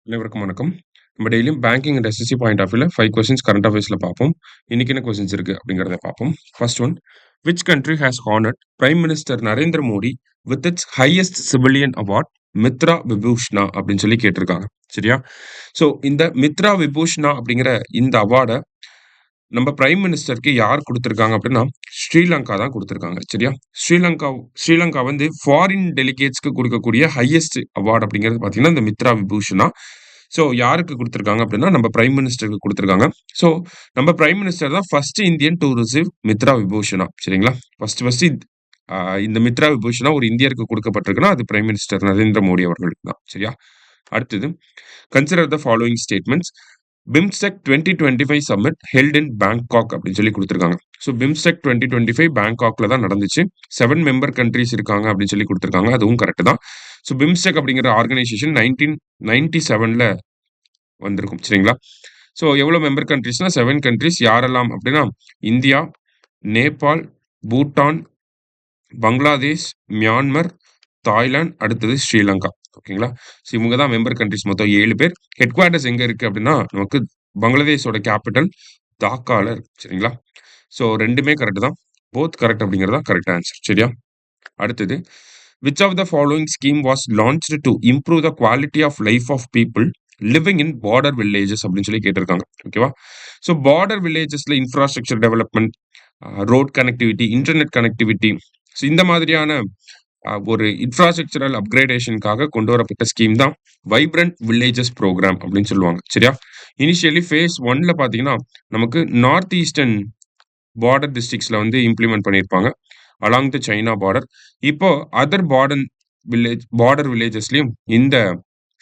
அனைவருக்கும் வணக்கம். நம்ம டெய்லியும் banking and SSC point of வியூல 5 கொஸ்டின்ஸ் கரண்ட் அஃபேர்ஸ்ல பார்ப்போம். இன்னைக்கு என்ன கொஸ்டின்ஸ் இருக்கு அப்படிங்கிறத பார்ப்போம். First one, which country has honoured prime minister Narendra Modi with its highest civilian award Mitra Vibhushana அப்படின்னு சொல்லி கேட்டிருக்காங்க. சரியா? ஸோ இந்த மித்ரா விபூஷனா அப்படிங்கிற இந்த அவார்டை நம்ம பிரைம் மினிஸ்டருக்கு யார் குடுத்திருக்காங்க அப்படின்னா, ஸ்ரீலங்கா தான் குடுத்திருக்காங்க. சரியா? ஸ்ரீலங்கா வந்து ஃபாரின் டெலிகேட்ஸ்க்கு குடுக்கக்கூடிய ஹையஸ்ட் அவார்ட் அப்படிங்கிறது பார்த்தீங்கன்னா, இந்த மித்ரா விபூஷனா. ஸோ யாருக்கு குடுத்திருக்காங்க அப்படின்னா, நம்ம பிரைம் மினிஸ்டருக்கு குடுத்திருக்காங்க. ஸோ நம்ம பிரைம் மினிஸ்டர் தான் first Indian to receive Mitra Vibhushana. சரிங்களா? ஃபர்ஸ்ட் அ இந்த மித்ரா விபூஷனா ஒரு இந்தியருக்கு குடுக்கப்பட்டிருக்குன்னா, அது பிரைம் மினிஸ்டர் நரேந்திர மோடி அவர்களுக்கு தான். சரியா? அடுத்தது, consider the following statements. BIMSTEC 2025 summit held in Bangkok அப்படின்னு சொல்லி குடுத்திருக்காங்க. ஸோ பிம்ஸ்டெக் 2025 பேங்காக்ல தான் நடந்துச்சு. 7 மெம்பர் கண்ட்ரீஸ் இருக்காங்க அப்படின்னு சொல்லி குடுத்திருக்காங்க. அதுவும் கரெக்ட் தான். ஸோ பிம்ஸ்டெக் அப்படிங்கிற ஆர்கனைசேஷன் 1997ல வந்திருக்கும். சரிங்களா? ஸோ எவ்வளோ மெம்பர் கண்ட்ரீஸ்னா 7 கண்ட்ரீஸ். யாரெல்லாம் அப்படின்னா, India, Nepal, Bhutan, Bangladesh, Myanmar, Thailand, அடுத்தது ஸ்ரீலங்கா. ஓகேங்களா? ஸோ இவங்க தான் மெம்பர் கண்ட்ரீஸ். மொத்தம் 7 பேர். ஹெட் குவார்ட்டர்ஸ் எங்க இருக்கு அப்படின்னா, நமக்கு பங்களாதேஷோட கேபிட்டல் டாக்கால இருக்கு. சரிங்களா? ஸோ 2மே கரெக்ட் தான். போத் கரெக்ட் அப்படிங்கிறது தான் கரெக்ட் ஆன்சர். சரியா? அடுத்தது, which of the following scheme was launched to improve the quality of life of people living in border villages அப்படின்னு சொல்லி கேட்டிருக்காங்க. ஓகேவா? ஸோ பார்டர் வில்லேஜஸ்ல infrastructure development, road connectivity, internet connectivity, so இந்த மாதிரியான ஒரு இன்ஃப்ராஸ்ட்ரக்சரல் அப்கிரேடேஷனுக்காக கொண்டு வரப்பட்ட ஸ்கீம் தான் வைப்ரண்ட் வில்லேஜஸ் ப்ரோக்ராம் அப்படின்னு சொல்லுவாங்க. சரியா? இனிஷியலி ஃபேஸ் 1ல பார்த்தீங்கன்னா, நமக்கு நார்த் ஈஸ்டர்ன் பார்டர் டிஸ்ட்ரிக்ட்ஸ்ல வந்து இம்ப்ளிமெண்ட் பண்ணியிருப்பாங்க. Along the China border. இப்போ அதர் பார்டர் வில்லேஜஸ்லயும் இந்த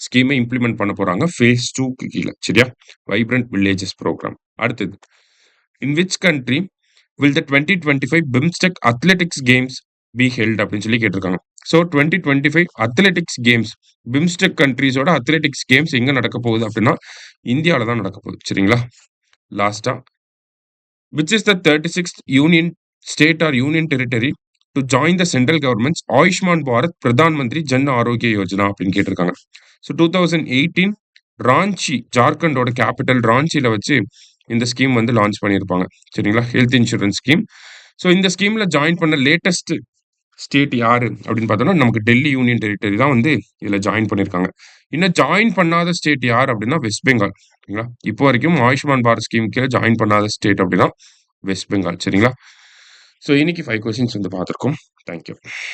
ஸ்கீமை இம்ப்ளிமெண்ட் பண்ண போறாங்க. ஃபேஸ் 2க்கு கீழ. சரியா? Vibrant villages programme. அடுத்தது, in which country will the 2025 BIMSTEC athletics games be held அப்படின்னு சொல்லி கேட்டிருக்காங்க. ஸோ 2025 அத்லெட்டிக்ஸ் கேம்ஸ், பிம்ஸ்டெக் கண்ட்ரீஸோட அத்லெட்டிக்ஸ் கேம்ஸ் எங்க நடக்க போகுது அப்படின்னா, இந்தியால தான் நடக்க போகுது. சரிங்களா? லாஸ்டா, which is the 36th union state or union territory to join the central government's Ayushman Bharat Pradhan Mantri Jan Arogya Yojana அப்படின்னு கேட்டிருக்காங்க. ஸோ 2018 ராஞ்சி, ஜார்க்கண்டோட கேபிட்டல் ராஞ்சியில வச்சு இந்த ஸ்கீம் வந்து லான்ச் பண்ணியிருப்பாங்க. சரிங்களா? Health insurance scheme. ஸோ இந்த ஸ்கீம்ல ஜாயின் பண்ண லேட்டஸ்ட் ஸ்டேட் யாரு அப்படின்னு பார்த்தோம்னா, நமக்கு டெல்லி யூனியன் டெரிட்டரி தான் வந்து இதுல ஜாயின் பண்ணியிருக்காங்க. இன்னும் ஜாயின் பண்ணாத ஸ்டேட் யார் அப்படின்னா, வெஸ்ட் பெங்கால். சரிங்களா? இப்போ வரைக்கும் ஆயுஷ்மான் பாரத் ஸ்கீம் கீழ ஜாயின் பண்ணாத ஸ்டேட் அப்படின்னா வெஸ்ட் பெங்கால். சரிங்களா? ஸோ இன்னைக்கு 5 கொஸ்டின்ஸ் வந்து பார்த்திருக்கோம். Thank you.